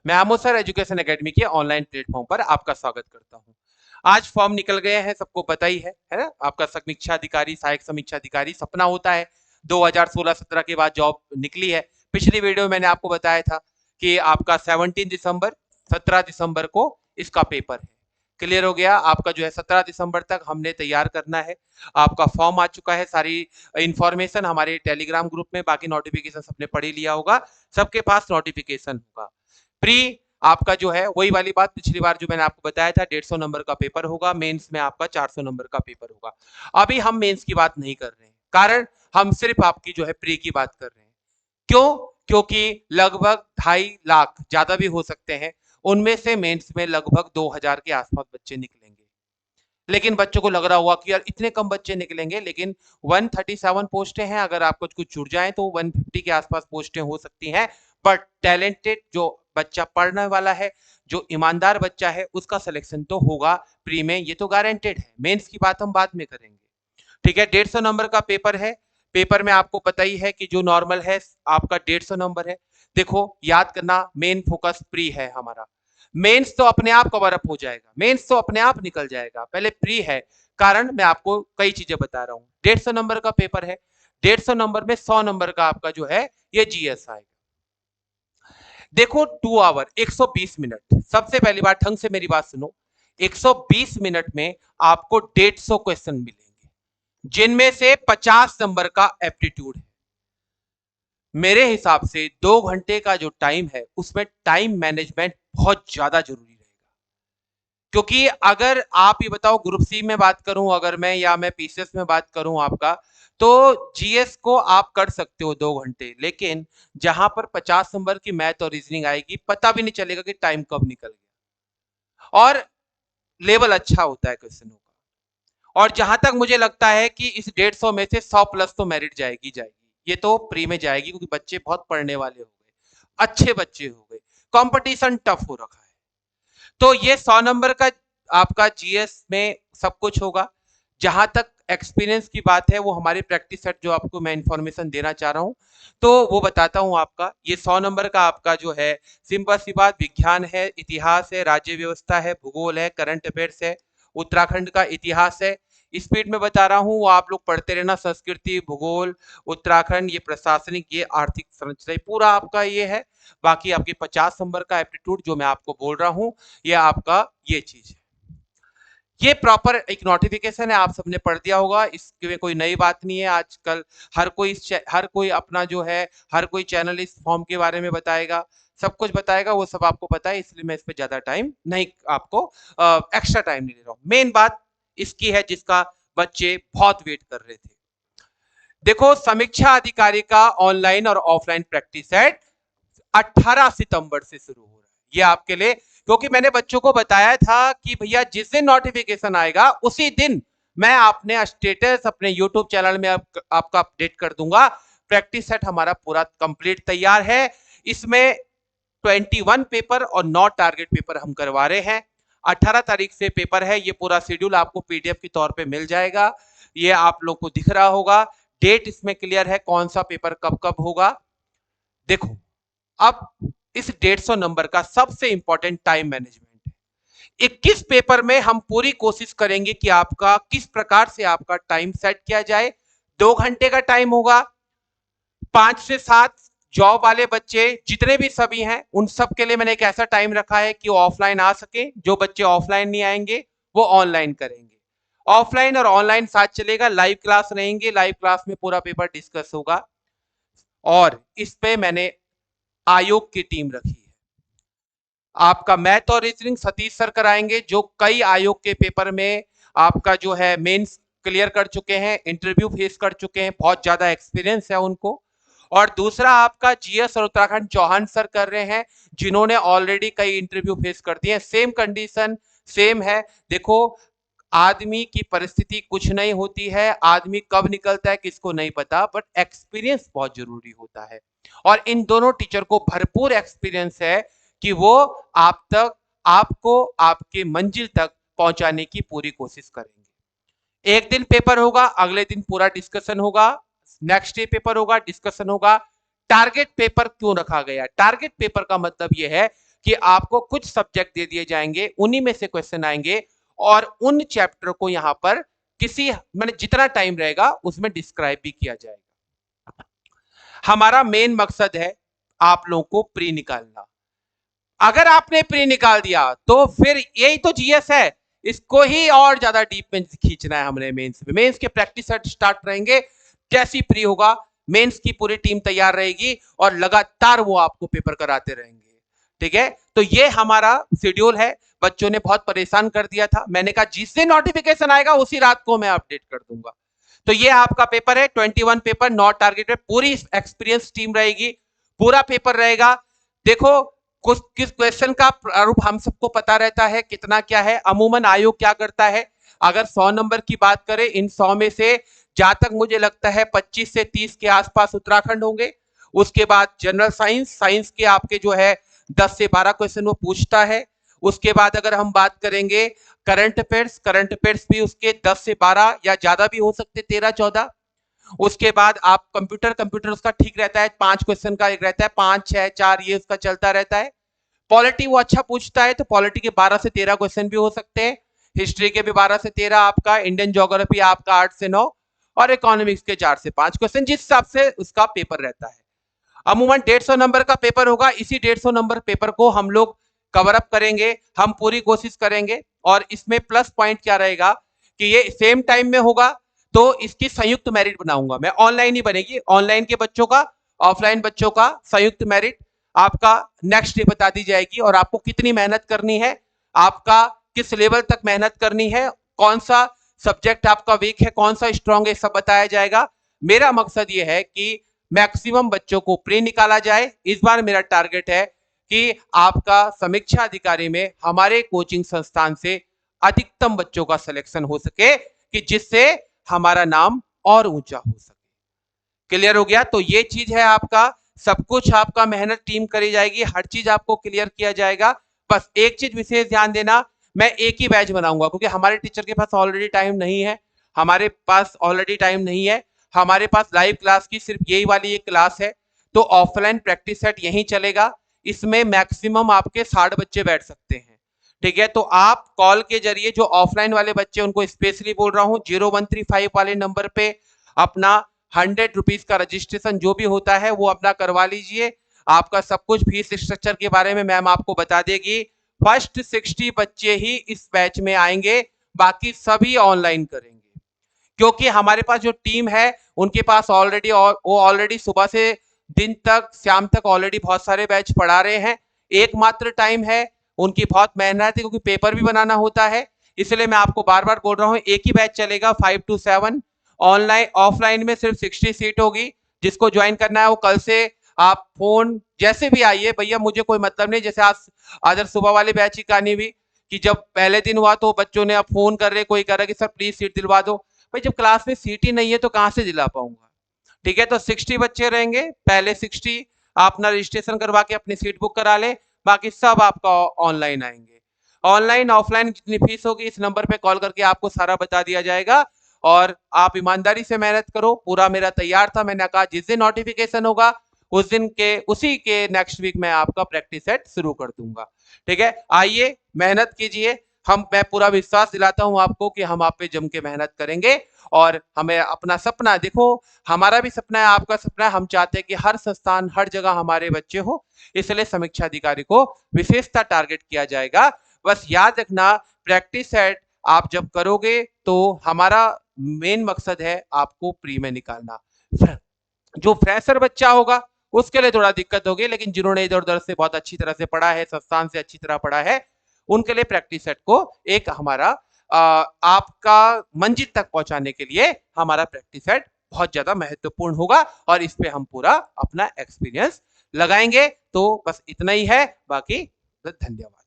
मैं आमो sir education academy के online platform पर आपका स्वागत करता हूं। आज फॉर्म निकल गए हैं, सबको पता ही है ना। आपका समीक्षा अधिकारी, सहायक समीक्षा अधिकारी सपना होता है। 2016-17 के बाद जॉब निकली है। पिछली वीडियो में मैंने आपको बताया था कि आपका 17 दिसंबर 17 दिसंबर को इसका पेपर है। क्लियर हो गया। आपका जो है 17 दिसंबर तक हमने तैयार करना है। आपका फॉर्म आ चुका है, सारी इंफॉर्मेशन हमारे टेलीग्राम ग्रुप में, बाकी नोटिफिकेशन सबने पढ़ ही लिया होगा, सबके पास नोटिफिकेशन होगा। प्री आपका जो है वही वाली बात, पिछली बार जो मैंने आपको बताया था 150 नंबर का पेपर होगा। मेंस में आपका 400 नंबर का पेपर होगा। अभी हम मेंस की बात नहीं कर रहे हैं, कारण हम सिर्फ आपकी जो है प्री की बात कर रहे हैं। क्यों? क्योंकि लगभग 2.5 लाख, ज्यादा भी हो सकते हैं, उनमें से मेंस में लगभग 2000 के आसपास बच्चे निकलेंगे। लेकिन बच्चों को लग रहा होगा कि यार इतने कम बच्चे निकलेंगे, लेकिन 137 पोस्टें हैं। अगर आपको कुछ छूट जाए तो 150 के आसपास पोस्टें हो सकती हैं। बट टैलेंटेड जो बच्चा पढ़ने वाला है, जो ईमानदार बच्चा है, उसका सिलेक्शन तो होगा प्री में, ये तो गारंटेड है। मेंस की बात हम बाद में करेंगे। ठीक है, 150 नंबर का पेपर है। पेपर में आपको पता ही है कि जो नॉर्मल है आपका 150 नंबर है। देखो, याद करना, मेन फोकस प्री है हमारा। मेंस तो अपने आप कवर अप हो जाएगा, मेंस तो अपने आप निकल जाएगा, पहले प्री है। कारण मैं आपको कई चीजें बता रहा हूं। 150 नंबर का पेपर है। 150 नंबर में 100 नंबर का आपका जो है ये जीएस आएगा। देखो, 2 आवर 120 मिनट, सबसे पहली बात ढंग से मेरी बात सुनो। 120 मिनट में आपको 150 क्वेश्चन मिलेंगे, जिनमें से 50 नंबर का एप्टीट्यूड है। मेरे हिसाब से 2 घंटे का जो टाइम है उसमें टाइम मैनेजमेंट बहुत ज्यादा जरूरी रहेगा। क्योंकि अगर आप ये बताओ, ग्रुप सी में बात करूं अगर मैं, या मैं पीसीएस में बात करूं आपका, तो जीएस को आप कर सकते हो 2 घंटे, लेकिन जहां पर 50 नंबर की मैथ और रीजनिंग आएगी, पता भी नहीं चलेगा कि टाइम कब निकल गया। और लेवल अच्छा होता है क्वेश्चनों का। और जहां तक मुझे लगता है कि इस 150 में से 100 प्लस तो मेरिट जाएगी जाएगी, ये तो प्री में जाएगी, क्योंकि बच्चे बहुत पढ़ने वाले हो गए, अच्छे बच्चे हो गए, कंपटीशन टफ हो रखा है। तो ये 100 नंबर का आपका जीएस में सब कुछ होगा। जहां तक एक्सपीरियंस की बात है, वो हमारी प्रैक्टिस सेट जो आपको मैं इंफॉर्मेशन देना चाह रहा हूं, तो वो बताता हूं आपका। ये 100 नंबर का आपका जो है, सिंपल सी बात, विज्ञान है, इतिहास है, राज्य व्यवस्था है, भूगोल है, करंट अफेयर्स है, उत्तराखंड का इतिहास है। स्पीड में बता रहा हूं, वो आप लोग पढ़ते रहना। संस्कृति, भूगोल, उत्तराखंड, ये प्रशासनिक, ये आर्थिक संरचना, पूरा आपका ये है। बाकी आपके 50 नंबर का एप्टीट्यूड जो मैं आपको बोल रहा हूं, ये आपका ये चीज है। ये प्रॉपर एक नोटिफिकेशन है, आप सबने पढ़ दिया होगा, इसमें कोई नई बात नहीं है। आजकल हर कोई अपना जो है, हर कोई चैनल इस फॉर्म के बारे में बताएगा, सब कुछ बताएगा, वो सब आपको पता है, इसलिए मैं इस पे ज्यादा टाइम नहीं, आपको एक्स्ट्रा टाइम नहीं दे रहा हूं। मेन बात इसकी है जिसका बच्चे बहुत वेट कर रहे थे। देखो, समीक्षा अधिकारी का ऑनलाइन और ऑफलाइन प्रैक्टिस सेट 18 सितंबर से शुरू हो रहा है। ये आपके लिए, क्योंकि मैंने बच्चों को बताया था कि भैया जिस दिन नोटिफिकेशन आएगा उसी दिन मैं अपने स्टेटस अपने यूट्यूब चैनल में आपका अपडेट कर दूंगा। प्रैक्टिस सेट हमारा पूरा कंप्लीट तैयार है। इसमें 21 पेपर और 9 टारगेट पेपर हम करवा रहे हैं। 18 तारीख से पेपर है। ये पूरा शेड्यूल आपको पीडीएफ के तौर पे मिल जाएगा। ये आप लोग को दिख रहा होगा। डेट इसमें क्लियर है, कौन सा पेपर कब कब होगा। देखो, अब इस 150 नंबर का सबसे इंपॉर्टेंट टाइम मैनेजमेंट है। 21 पेपर में हम पूरी कोशिश करेंगे कि आपका किस प्रकार से आपका टाइम सेट किया जाए। 2 घंटे का टाइम होगा। 5 से 7 जॉब वाले बच्चे जितने भी सभी हैं, उन सब के लिए मैंने एक ऐसा टाइम रखा है कि वो ऑफलाइन आ सके। जो बच्चे ऑफलाइन नहीं आएंगे वो ऑनलाइन करेंगे। ऑफलाइन और ऑनलाइन साथ चलेगा। लाइव क्लास रहेंगे, लाइव क्लास में पूरा पेपर डिस्कस होगा। और इस पे मैंने आयोग की टीम रखी है। आपका मैथ और रीजनिंग सतीश सर कराएंगे, जो कई आयोग के पेपर में आपका जो है मेंस क्लियर कर चुके हैं, इंटरव्यू फेस कर चुके हैं, बहुत ज्यादा एक्सपीरियंस है उनको। और दूसरा आपका जीएस और उत्तराखंड चौहान सर कर रहे हैं, जिन्होंने ऑलरेडी कई इंटरव्यू फेस कर दिए हैं। सेम कंडीशन सेम है। देखो, आदमी की परिस्थिति कुछ नहीं होती है, आदमी कब निकलता है किसको नहीं पता, बट एक्सपीरियंस बहुत जरूरी होता है। और इन दोनों टीचर को भरपूर एक्सपीरियंस है कि वो आप तक, आपको आपके मंजिल तक पहुंचाने की पूरी कोशिश करेंगे। एक दिन पेपर होगा, अगले दिन पूरा डिस्कशन होगा, नेक्स्ट डे पेपर होगा, डिस्कशन होगा। टारगेट पेपर क्यों रखा गया? टारगेट पेपर का मतलब यह है कि आपको कुछ सब्जेक्ट दे दिए जाएंगे, उन्हीं में से क्वेश्चन आएंगे और उन चैप्टर को यहां पर किसी मैंने जितना टाइम रहेगा उसमें डिस्क्राइब भी किया जाएगा। हमारा मेन मकसद है आप लोगों को प्री निकालना। अगर आपने प्री निकाल दिया तो फिर यही तो जीएस है, इसको ही और ज्यादा डीप में खींचना है हमने। मेंस के प्रैक्टिस सेट स्टार्ट रहेंगे, जैसी प्री होगा मेंस की पूरी टीम तैयार रहेगी और लगातार वो आपको पेपर कराते रहेंगे। ठीक है, तो ये हमारा शेड्यूल है। बच्चों ने बहुत परेशान कर दिया था, मैंने कहा जिस दिन नोटिफिकेशन आएगा उसी रात को मैं अपडेट कर दूंगा। तो ये आपका पेपर है 21 पेपर नॉट टारगेटेड, पूरी एक्सपीरियंस टीम रहेगी, पूरा पेपर रहेगा। देखो कुछ किस क्वेश्चन का प्रारूप हम सबको पता रहता है कितना क्या है। अमूमन आयोग क्या करता है, अगर 100 नंबर की बात करें, इन 100 में से जहां तक मुझे लगता है 25 से 30 के आसपास उत्तराखंड होंगे। उसके बाद जनरल साइंस के आपके जो है 10 से 12 क्वेश्चन वो पूछता है। उसके बाद अगर हम बात करेंगे करंट अफेयर्स भी उसके 10 से 12 या ज्यादा भी हो सकते 13-14। उसके बाद आप कंप्यूटर उसका ठीक रहता है, 5 क्वेश्चन का एक रहता है, 5 6 4 ये उसका चलता रहता है। पॉलिटी वो अच्छा पूछता है, तो पॉलिटी के 12 से 13 क्वेश्चन भी हो सकते हैं। हिस्ट्री के भी 12 से 13 आपका, इंडियन ज्योग्राफी आपका 8 से 9 और इकोनॉमिक्स के 4 से 5 क्वेश्चन, जिस हिसाब से उसका पेपर रहता है। अमूमन 150 नंबर का पेपर होगा। इसी 150 नंबर पेपर को हम लोग कवर अप करेंगे, हम पूरी कोशिश करेंगे। और इसमें प्लस पॉइंट क्या रहेगा कि ये सेम टाइम में होगा, तो इसकी संयुक्त मेरिट बनाऊंगा मैं। ऑनलाइन ही बनेगी, ऑनलाइन के बच्चों का, ऑफलाइन बच्चों का संयुक्त मेरिट आपका नेक्स्ट डे बता दी जाएगी। और आपको कितनी मेहनत करनी है, आपका किस लेवल तक मेहनत करनी है, कौन सा सब्जेक्ट आपका वीक है, कौन सा स्ट्रांग है, सब बताया जाएगा। मेरा मकसद ये है कि मैक्सिमम बच्चों को प्री निकाला जाए। इस बार मेरा टारगेट है कि आपका समीक्षा अधिकारी में हमारे कोचिंग संस्थान से अधिकतम बच्चों का सिलेक्शन हो सके, कि जिससे हमारा नाम और ऊंचा हो सके। क्लियर हो गया? तो ये चीज है आपका, सब कुछ आपका मेहनत टीम करी जाएगी, हर चीज आपको क्लियर किया जाएगा। बस एक चीज विशेष ध्यान देना, मैं एक ही बैच बनाऊंगा, क्योंकि हमारे टीचर के पास ऑलरेडी टाइम नहीं है, हमारे पास लाइव क्लास की सिर्फ यही वाली एक क्लास है। तो ऑफलाइन प्रैक्टिस सेट यहीं चलेगा, इसमें मैक्सिमम आपके 60 बच्चे बैठ सकते हैं। ठीक है, तो आप कॉल के जरिए जो ऑफलाइन वाले बच्चे, उनको स्पेशली बोल रहा हूं, 0135 वाले नंबर पे अपना 100 रुपीज का रजिस्ट्रेशन जो भी होता है वो अपना करवा लीजिए। आपका सब कुछ फीस स्ट्रक्चर के बारे में मैम आपको बता देगी। फर्स्ट 60 बच्चे ही इस बैच में आएंगे, बाकी सभी ऑनलाइन करेंगे, क्योंकि हमारे पास जो टीम है उनके पास ऑलरेडी सुबह से दिन तक, शाम तक ऑलरेडी बहुत सारे बैच पढ़ा रहे हैं। एकमात्र टाइम है, उनकी बहुत मेहनत है, क्योंकि पेपर भी बनाना होता है। इसलिए मैं आपको बार बार बोल रहा हूं, एक ही बैच चलेगा 5 to 7। ऑनलाइन ऑफलाइन में सिर्फ 60 सीट होगी। जिसको ज्वाइन करना है वो कल से आप फोन जैसे भी आइए, भैया मुझे कोई मतलब नहीं। जैसे आज सुबह वाले बैच की कहानी भी, कि जब पहले दिन हुआ तो बच्चों ने अब फोन कर रहे, कोई कह रहा कि सर प्लीज सीट दिलवा दो। भाई जब क्लास में सीट ही नहीं है तो कहां से दिला पाऊंगा। ठीक है, तो 60 बच्चे रहेंगे, पहले 60 आप अपना रजिस्ट्रेशन करवा के अपनी सीट बुक करा लें, बाकी सब आपका ऑनलाइन आएंगे। ऑनलाइन ऑफलाइन जितनी फीस होगी इस नंबर पे कॉल करके आपको सारा बता दिया जाएगा। और आप ईमानदारी से मेहनत करो, पूरा मेरा तैयार था। मैंने कहा जिस दिन नोटिफिकेशन होगा उसी के नेक्स्ट वीक मैं आपका प्रैक्टिस सेट शुरू कर दूंगा। ठीक है, आइए मेहनत कीजिए। मैं पूरा विश्वास दिलाता हूं आपको कि हम आप पे जम के मेहनत करेंगे। और हमें अपना सपना, देखो हमारा भी सपना है, आपका सपना है, हम चाहते हैं कि हर संस्थान हर जगह हमारे बच्चे हो। इसलिए समीक्षा अधिकारी को विशेषता टारगेट किया जाएगा। बस याद रखना, प्रैक्टिस सेट आप जब करोगे तो हमारा मेन मकसद है आपको प्री में निकालना। जो फ्रेशर बच्चा होगा उसके लिए थोड़ा दिक्कत होगी, लेकिन जिन्होंने इधर उधर से बहुत अच्छी तरह से पढ़ा है, संस्थान से अच्छी तरह पढ़ा है, उनके लिए प्रैक्टिस सेट को एक हमारा आपका मंजिल तक पहुंचाने के लिए हमारा प्रैक्टिस सेट बहुत ज्यादा महत्वपूर्ण होगा। और इस पे हम पूरा अपना एक्सपीरियंस लगाएंगे। तो बस इतना ही है, बाकी धन्यवाद।